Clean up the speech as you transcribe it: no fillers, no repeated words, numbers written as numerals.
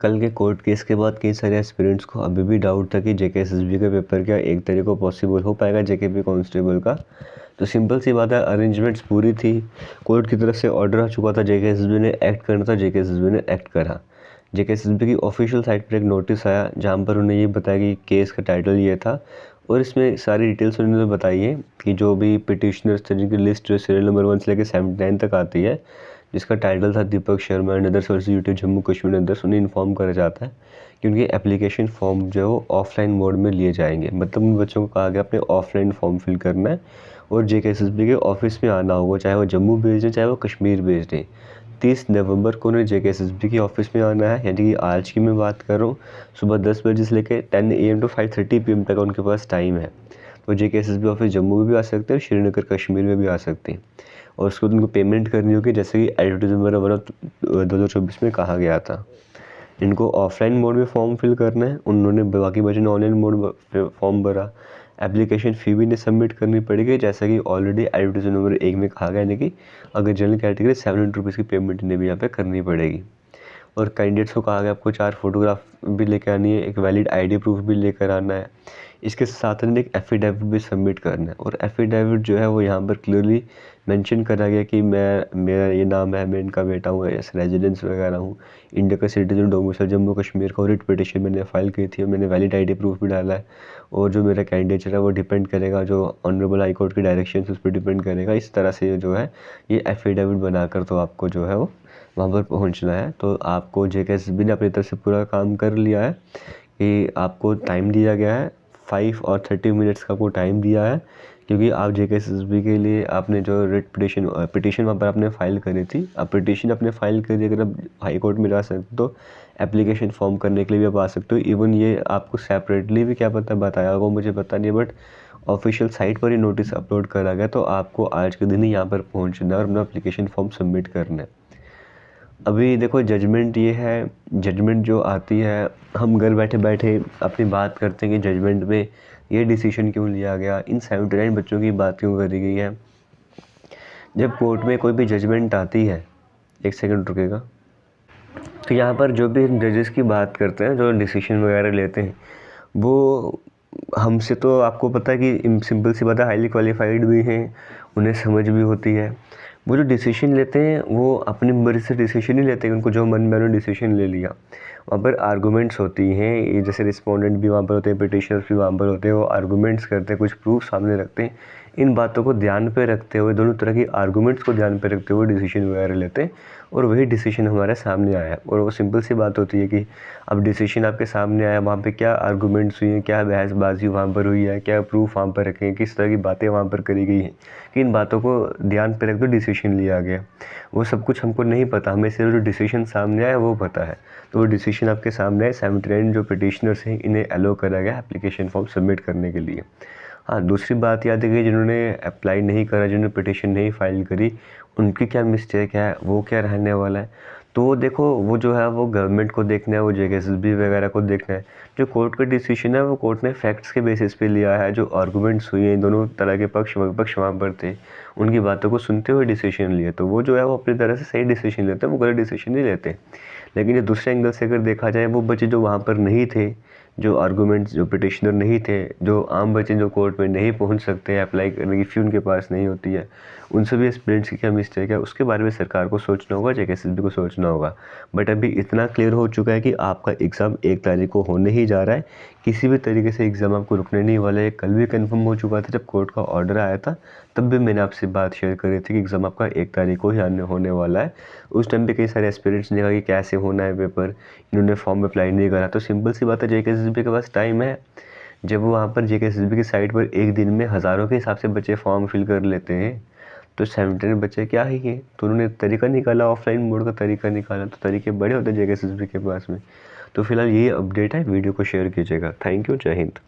कल के court case के बाद कई सारे एस्पिरेंट्स को अभी भी डाउट था कि जेकेएसएसबी का पेपर क्या एक तारीख को पॉसिबल हो पाएगा जेकेपी कांस्टेबल का। तो सिंपल सी बात है, अरेंजमेंट्स पूरी थी, कोर्ट की तरफ से ऑर्डर आ चुका था, जेकेएसएसबी ने एक्ट करना था, जेकेएसएसबी ने एक्ट करा। जेकेएसएसबी की ऑफिशियल साइट पर एक नोटिस आया जहाँ पर उन्हें ये बताया कि केस का टाइटल ये था और इसमें सारी डिटेल्स उन्होंने बताई है कि जो भी पिटिशनर्स थे जिनकी लिस्ट जो सीरियल नंबर 1 से लेकर 79 तक आती है, जिसका टाइटल था Deepak Sharma and others versus UT Jammu Kashmir others, उन्हें इन्फॉर्म करा जाता है कि उनके एप्लीकेशन फॉर्म जो है वो ऑफलाइन मोड में लिए जाएंगे। मतलब उन बच्चों को कहा गया अपने ऑफलाइन फॉर्म फिल करना है और जेकेएसएसबी के ऑफिस में आना होगा, चाहे वो जम्मू भेज दें चाहे वो कश्मीर भेज दें। 30 नवंबर को उन्हें जेकेएसएसबी के ऑफिस में आना है, यानी कि आज की मैं बात कर रहा हूँ। सुबह 10 बजे से लेकर 10 AM टू 5:30 PM तक उनके पास टाइम है। तो जेकेएसएसबी ऑफिस जम्मू में भी आ सकते हैं और श्रीनगर कश्मीर में भी आ सकते हैं और उसको उनको पेमेंट करनी होगी, जैसे कि एडवर्टाइजमेंट वाला 2024 में कहा गया था। इनको ऑफलाइन मोड में फॉर्म फिल करना है, उन्होंने बाकी बच्चों ने ऑनलाइन मोड में फॉर्म भरा। एप्लीकेशन फ़ी भी इन्हें सबमिट करनी पड़ेगी, जैसा कि ऑलरेडी एडवर्टाइजमेंट नंबर 1 में कहा गया, यानी कि अगर जनरल कैटेगरी 700 रुपीज़ की पेमेंट इन्हें भी यहाँ पे करनी पड़ेगी। और कैंडिडेट्स को कहा गया आपको 4 फोटोग्राफ भी लेकर आनी है, एक वैलिड आईडी प्रूफ भी लेकर आना है। इसके साथ में एक एफिडेविट भी सबमिट करना है और एफिडेविट जो है वो यहाँ पर क्लियरली मेंशन करा गया कि मेरा ये नाम है, मैं इनका बेटा हूँ, ऐसे रेजिडेंस वगैरह हूँ, इंडिया का सिटीजन, डोमिसाइल जम्मू कश्मीर का, रिट पिटिशन मैंने फाइल की थी और मैंने वैलिड आईडी प्रूफ भी डाला है। और जो मेरा कैंडिडेट है वो डिपेंड करेगा, जो ऑनरेबल हाई कोर्ट की डायरेक्शन उस पर डिपेंड करेगा। इस तरह से जो है ये एफिडेविट बनाकर तो आपको जो है वो वहाँ पर पहुँचना है। तो आपको जेकेएसएसबी ने अपनी तरफ से पूरा काम कर लिया है कि आपको टाइम दिया गया है 5 और 30 मिनट्स का आपको टाइम दिया है, क्योंकि आप जेकेएसएसबी के लिए आपने जो रिट पिटिशन वहाँ पर आपने फाइल करी थी, आप पिटिशन अपने फाइल करिए। अगर आप हाई कोर्ट में जा सकते तो एप्लीकेशन फॉर्म करने के लिए भी आप आ सकते हो। इवन ये आपको सेपरेटली भी क्या पता बताया होगा, मुझे पता नहीं है, बट ऑफिशियल साइट पर ही नोटिस अपलोड करा गया। तो आपको आज के दिन ही यहाँ पर पहुँचना है और अपना एप्लीकेशन फॉर्म सबमिट करना है। अभी देखो जजमेंट ये है, जजमेंट जो आती है, हम घर बैठे बैठे अपनी बात करते हैं कि जजमेंट में ये डिसीजन क्यों लिया गया, इन 79 बच्चों की बात क्यों करी गई है। जब कोर्ट में कोई भी जजमेंट आती है, एक सेकंड रुकेगा, तो यहाँ पर जो भी जजेस की बात करते हैं, जो डिसीजन वगैरह लेते हैं, वो हमसे तो आपको पता है कि सिंपल सी बात है, हाईली क्वालिफाइड भी हैं, उन्हें समझ भी होती है। वो जो डिसीजन लेते हैं वो अपनी मर्ज़ी से डिसीजन नहीं लेते, उनको जो मन में उन्होंने डिसीजन ले लिया। वहाँ पर आर्गूमेंट्स होती हैं, ये जैसे रिस्पोंडेंट भी वहाँ पर होते हैं, पिटिशनर्स भी वहाँ पर होते हैं, वो आर्गूमेंट्स करते हैं, कुछ प्रूफ सामने रखते हैं। इन बातों को ध्यान पे रखते हुए, दोनों तरह की आर्गूमेंट्स को ध्यान पे रखते हुए डिसीजन वगैरह लेते हैं और वही डिसीजन हमारे सामने आया। और वो सिंपल सी बात होती है कि अब डिसीजन आपके सामने आया, वहाँ पे क्या आर्गूमेंट्स हुई हैं, क्या बहसबाजी वहाँ पर हुई है, क्या प्रूफ वहाँ पर रखे हैं, किस तरह की बातें वहाँ पर करी गई हैं, कि इन बातों को ध्यान पे रख दो डिसीजन लिया गया। वो सब कुछ हमको नहीं पता, हमें सिर्फ जो डिसीजन सामने आया वो पता है। तो वो डिसीजन आपके सामने है, 79 जो पिटिशनर्स हैं इन्हें अलो करा गया एप्लीकेशन फॉर्म सबमिट करने के लिए। हाँ, दूसरी बात याद है कि जिन्होंने अप्लाई नहीं करा, जिन्होंने पिटिशन नहीं फाइल करी, उनकी क्या मिस्टेक है, वो क्या रहने वाला है। तो देखो वो जो है वो गवर्नमेंट को देखना है, वो जेकेएसएसबी वगैरह को देखना है। जो कोर्ट का डिसीजन है वो कोर्ट ने फैक्ट्स के बेसिस पे लिया है, जो आर्गूमेंट्स हुए हैं, दोनों तरह के पक्ष विपक्ष वहाँ पर थे, उनकी बातों को सुनते हुए डिसीजन लिए। तो वो जो है वो अपनी तरह से सही डिसीजन लेते हैं, वो गलत डिसीजन नहीं लेते। लेकिन ये दूसरे एंगल से अगर देखा जाए, वो बच्चे जो वहाँ पर नहीं थे, जो आर्गूमेंट्स, जो पिटिशनर नहीं थे, जो आम बच्चे जो कोर्ट में नहीं पहुँच सकते, अप्लाई करने की फ़ी उनके पास नहीं होती है, उन सभी एस्पिरेंट्स की क्या मिस्टेक है, उसके बारे में सरकार को सोचना होगा, जेकेएसएसबी को सोचना होगा। बट अभी इतना क्लियर हो चुका है कि आपका एग्ज़ाम 1 तारीख को होने ही जा रहा है, किसी भी तरीके से एग्ज़ाम आपको रुकने नहीं वाला है। कल भी कंफर्म हो चुका था, जब कोर्ट का ऑर्डर आया था तब भी मैंने आपसे बात शेयर करी थी कि एग्ज़ाम आपका 1 तारीख को ही होने वाला है। उस टाइम पे कई सारे एस्पिरेंट्स ने कहा कि कैसे होना है पेपर, इन्होंने फॉर्म अप्लाई नहीं करा। तो सिंपल सी बात है, जेकेएसएसबी के पास टाइम है। जब वो वहाँ पर जेकेएसएसबी की साइट पर एक दिन में हज़ारों के हिसाब से बच्चे फॉर्म फिल कर लेते हैं, तो 79 बच्चे क्या ही हैं। तो उन्होंने तरीका निकाला, ऑफलाइन मोड का तरीका निकाला, तो तरीके बड़े होते हैं जेकेएसएसबी के पास में। तो फिलहाल यही अपडेट है, वीडियो को शेयर कीजिएगा। थैंक यू, जय हिंद।